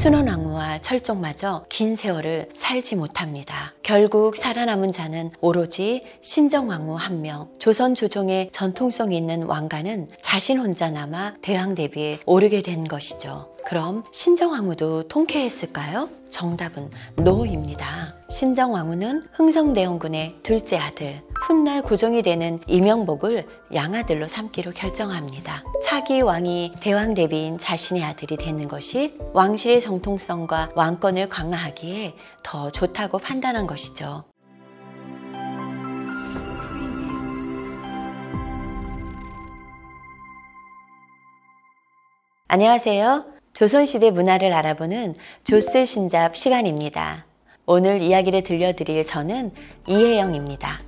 순원왕후와 철종마저 긴 세월을 살지 못합니다. 결국 살아남은 자는 오로지 신정왕후 한 명. 조선 조정의 전통성이 있는 왕가는 자신 혼자 남아 대왕 대비에 오르게 된 것이죠. 그럼 신정왕후도 통쾌했을까요? 정답은 NO입니다. 신정왕후는 흥성대원군의 둘째 아들, 훗날 고종이 되는 이명복을 양아들로 삼기로 결정합니다. 차기 왕이 대왕 대비인 자신의 아들이 되는 것이 왕실의 정통성과 왕권을 강화하기에 더 좋다고 판단한 것이죠. 안녕하세요. 조선시대 문화를 알아보는 조쓸신잡 시간입니다. 오늘 이야기를 들려드릴 저는 이혜영입니다.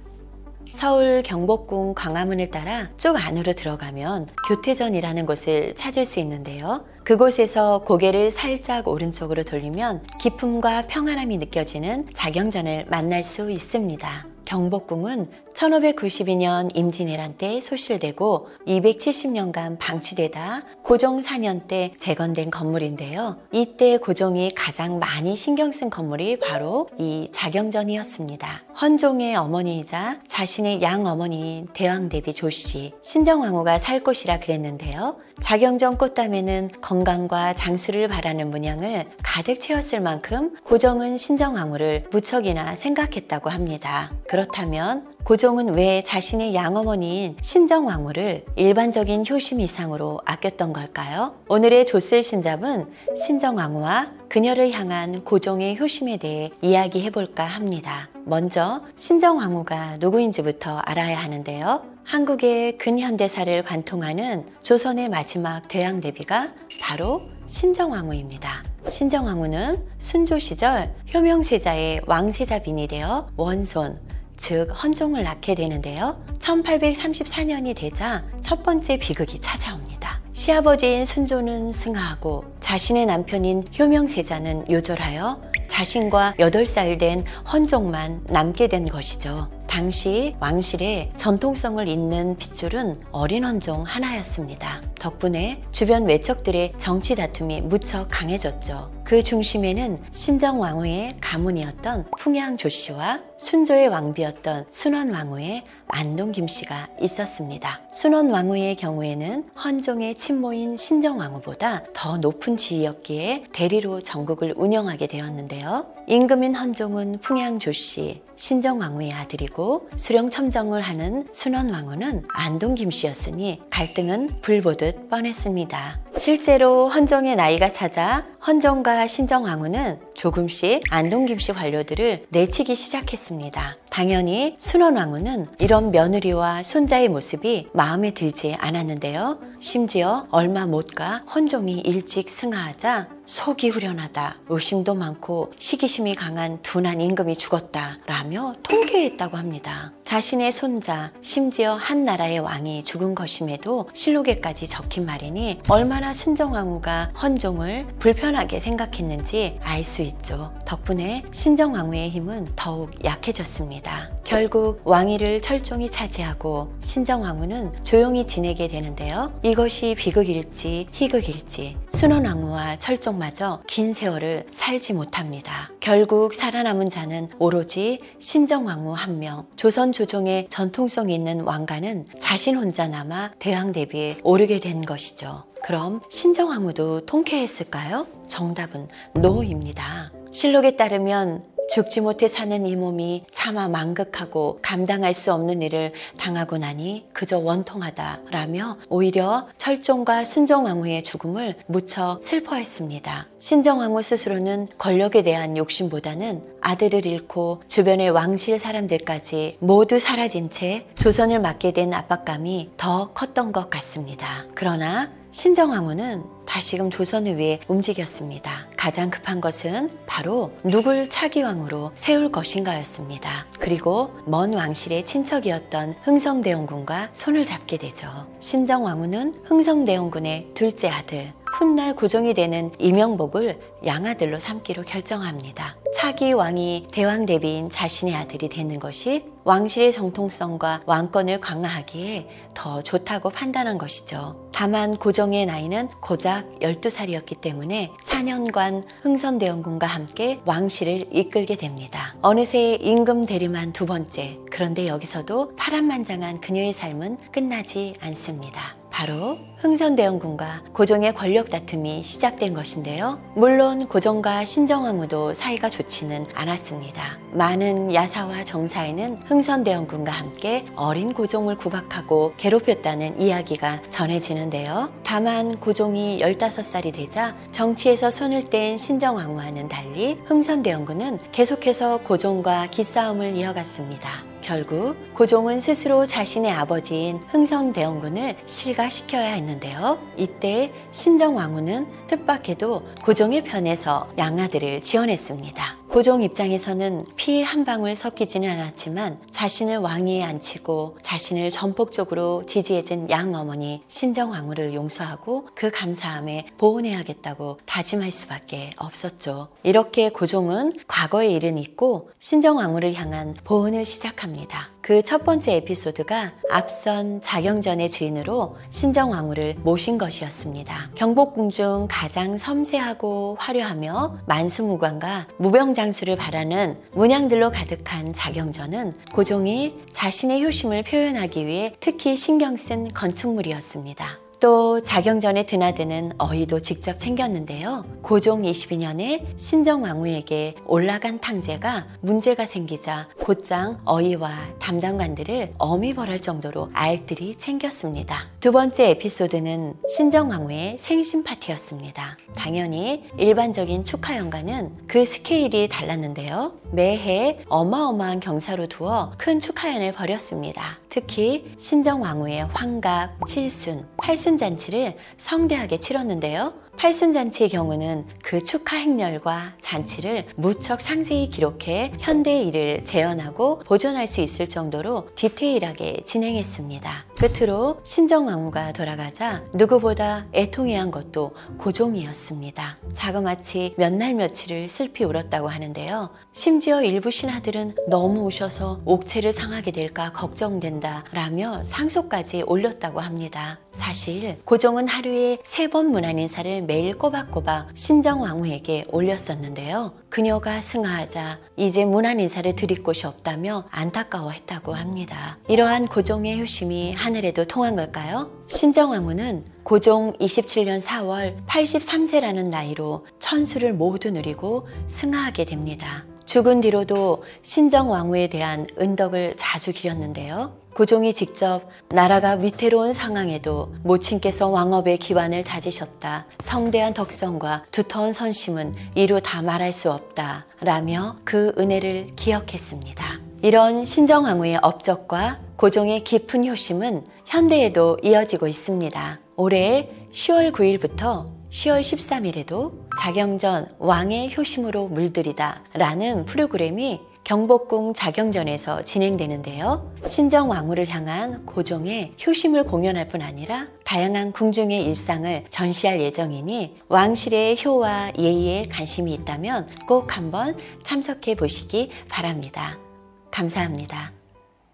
서울 경복궁 광화문을 따라 쭉 안으로 들어가면 교태전이라는 곳을 찾을 수 있는데요. 그곳에서 고개를 살짝 오른쪽으로 돌리면 기품과 평안함이 느껴지는 자경전을 만날 수 있습니다. 경복궁은 1592년 임진왜란 때 소실되고 270년간 방치되다 고종 4년 때 재건된 건물인데요. 이때 고종이 가장 많이 신경 쓴 건물이 바로 이 자경전이었습니다. 헌종의 어머니이자 자신의 양어머니인 대왕대비 조씨, 신정왕후가 살 곳이라 그랬는데요. 자경전 꽃담에는 건강과 장수를 바라는 문양을 가득 채웠을 만큼 고종은 신정왕후를 무척이나 생각했다고 합니다. 그렇다면 고종은 왜 자신의 양어머니인 신정왕후를 일반적인 효심 이상으로 아꼈던 걸까요? 오늘의 조쓸신잡은 신정왕후와 그녀를 향한 고종의 효심에 대해 이야기해볼까 합니다. 먼저 신정왕후가 누구인지부터 알아야 하는데요. 한국의 근현대사를 관통하는 조선의 마지막 대왕대비가 바로 신정왕후입니다. 신정왕후는 순조 시절 효명세자의 왕세자빈이 되어 원손, 즉 헌종을 낳게 되는데요. 1834년이 되자 첫 번째 비극이 찾아옵니다. 시아버지인 순조는 승하하고 자신의 남편인 효명세자는 요절하여 자신과 8살 된 헌종만 남게 된 것이죠. 당시 왕실의 전통성을 잇는 핏줄은 어린 헌종 하나였습니다. 덕분에 주변 외척들의 정치 다툼이 무척 강해졌죠. 그 중심에는 신정왕후의 가문이었던 풍양 조씨와 순조의 왕비였던 순원왕후의 안동 김씨가 있었습니다. 순원왕후의 경우에는 헌종의 친모인 신정왕후보다 더 높은 지위였기에 대리로 전국을 운영하게 되었는데요. 임금인 헌종은 풍양 조씨, 신정왕후의 아들이고 수령첨정을 하는 순원왕후는 안동 김씨였으니 갈등은 불보듯 뻔했습니다. 실제로 헌종의 나이가 차자 헌종과 신정왕후는 조금씩 안동 김씨 관료들을 내치기 시작했습니다. 당연히 순원왕후는 이런 며느리와 손자의 모습이 마음에 들지 않았는데요. 심지어 얼마 못 가 헌종이 일찍 승하하자 속이 후련하다, 의심도 많고 시기심이 강한 둔한 임금이 죽었다 라며 통쾌했다고 합니다. 자신의 손자, 심지어 한 나라의 왕이 죽은 것임에도 실록에까지 적힌 말이니 얼마나 신정왕후가 헌종을 불편하게 생각했는지 알 수 있죠. 덕분에 신정왕후의 힘은 더욱 약해졌습니다. 결국 왕위를 철종이 차지하고 신정왕후는 조용히 지내게 되는데요. 이것이 비극일지 희극일지 순원왕후와 철종마저 긴 세월을 살지 못합니다. 결국 살아남은 자는 오로지 신정왕후 한 명. 조선 조정의 전통성 있는 왕가는 자신 혼자 남아 대왕 대비에 오르게 된 것이죠. 그럼 신정왕후도 통쾌했을까요? 정답은 NO입니다. 실록에 따르면 죽지 못해 사는 이 몸이 차마 망극하고 감당할 수 없는 일을 당하고 나니 그저 원통하다 라며 오히려 철종과 순정왕후의 죽음을 무척 슬퍼했습니다. 신정왕후 스스로는 권력에 대한 욕심보다는 아들을 잃고 주변의 왕실 사람들까지 모두 사라진 채 조선을 맡게 된 압박감이 더 컸던 것 같습니다. 그러나 신정왕후는 다시금 조선을 위해 움직였습니다. 가장 급한 것은 바로 누굴 차기왕으로 세울 것인가였습니다. 그리고 먼 왕실의 친척이었던 흥성대원군과 손을 잡게 되죠. 신정왕후는 흥성대원군의 둘째 아들, 훗날 고종이 되는 이명복을 양아들로 삼기로 결정합니다. 차기 왕이 대왕 대비인 자신의 아들이 되는 것이 왕실의 정통성과 왕권을 강화하기에 더 좋다고 판단한 것이죠. 다만 고종의 나이는 고작 12살이었기 때문에 4년간 흥선대원군과 함께 왕실을 이끌게 됩니다. 어느새 임금 대리만 두 번째. 그런데 여기서도 파란만장한 그녀의 삶은 끝나지 않습니다. 바로 흥선대원군과 고종의 권력 다툼이 시작된 것인데요. 물론 고종과 신정왕후도 사이가 좋지는 않았습니다. 많은 야사와 정사에는 흥선대원군과 함께 어린 고종을 구박하고 괴롭혔다는 이야기가 전해지는데요. 다만 고종이 15살이 되자 정치에서 손을 뗀 신정왕후와는 달리 흥선대원군은 계속해서 고종과 기싸움을 이어갔습니다. 결국 고종은 스스로 자신의 아버지인 흥선대원군을 실가시켜야 했는데요. 이때 신정왕후는 뜻밖에도 고종의 편에서 양아들을 지원했습니다. 고종 입장에서는 피 한 방울 섞이지는 않았지만 자신을 왕위에 앉히고 자신을 전폭적으로 지지해준 양어머니 신정왕후를 용서하고 그 감사함에 보온해야겠다고 다짐할 수밖에 없었죠. 이렇게 고종은 과거의 일은 잊고 신정왕후를 향한 보온을 시작합니다. 그 첫 번째 에피소드가 앞선 자경전의 주인으로 신정왕후를 모신 것이었습니다. 경복궁 중 가장 섬세하고 화려하며 만수무강과 무병장수를 바라는 문양들로 가득한 자경전은 고종이 자신의 효심을 표현하기 위해 특히 신경 쓴 건축물이었습니다. 또 자경전에 드나드는 어이도 직접 챙겼는데요. 고종 22년에 신정왕후에게 올라간 탕제가 문제가 생기자 곧장 어이와 담당관들을 어미 벌할 정도로 알뜰히 챙겼습니다. 두 번째 에피소드는 신정왕후의 생신 파티였습니다. 당연히 일반적인 축하연가는 그 스케일이 달랐는데요. 매해 어마어마한 경사로 두어 큰 축하연을 벌였습니다. 특히 신정왕후의 환갑, 칠순, 팔순잔치를 성대하게 치렀는데요. 팔순잔치의 경우는 그 축하 행렬과 잔치를 무척 상세히 기록해 현대의 일을 재현하고 보존할 수 있을 정도로 디테일하게 진행했습니다. 끝으로 신정왕후가 돌아가자 누구보다 애통해한 것도 고종이었습니다. 자그마치 몇 날 며칠을 슬피 울었다고 하는데요. 심지어 일부 신하들은 너무 우셔서 옥체를 상하게 될까 걱정된다 라며 상소까지 올렸다고 합니다. 사실 고종은 하루에 3번 문안인사를 매일 꼬박꼬박 신정왕후에게 올렸었는데요. 그녀가 승하하자 이제 문안인사를 드릴 곳이 없다며 안타까워했다고 합니다. 이러한 고종의 효심이 하늘에도 통한 걸까요? 신정왕후는 고종 27년 4월 83세라는 나이로 천수를 모두 누리고 승하하게 됩니다. 죽은 뒤로도 신정왕후에 대한 은덕을 자주 기렸는데요. 고종이 직접 나라가 위태로운 상황에도 모친께서 왕업의 기반을 다지셨다. 성대한 덕성과 두터운 선심은 이루 다 말할 수 없다. 라며 그 은혜를 기억했습니다. 이런 신정왕후의 업적과 고종의 깊은 효심은 현대에도 이어지고 있습니다. 올해 10월 9일부터 10월 13일에도 자경전 왕의 효심으로 물들이다 라는 프로그램이 경복궁 자경전에서 진행되는데요. 신정왕후를 향한 고종의 효심을 공연할 뿐 아니라 다양한 궁중의 일상을 전시할 예정이니 왕실의 효와 예의에 관심이 있다면 꼭 한번 참석해 보시기 바랍니다. 감사합니다.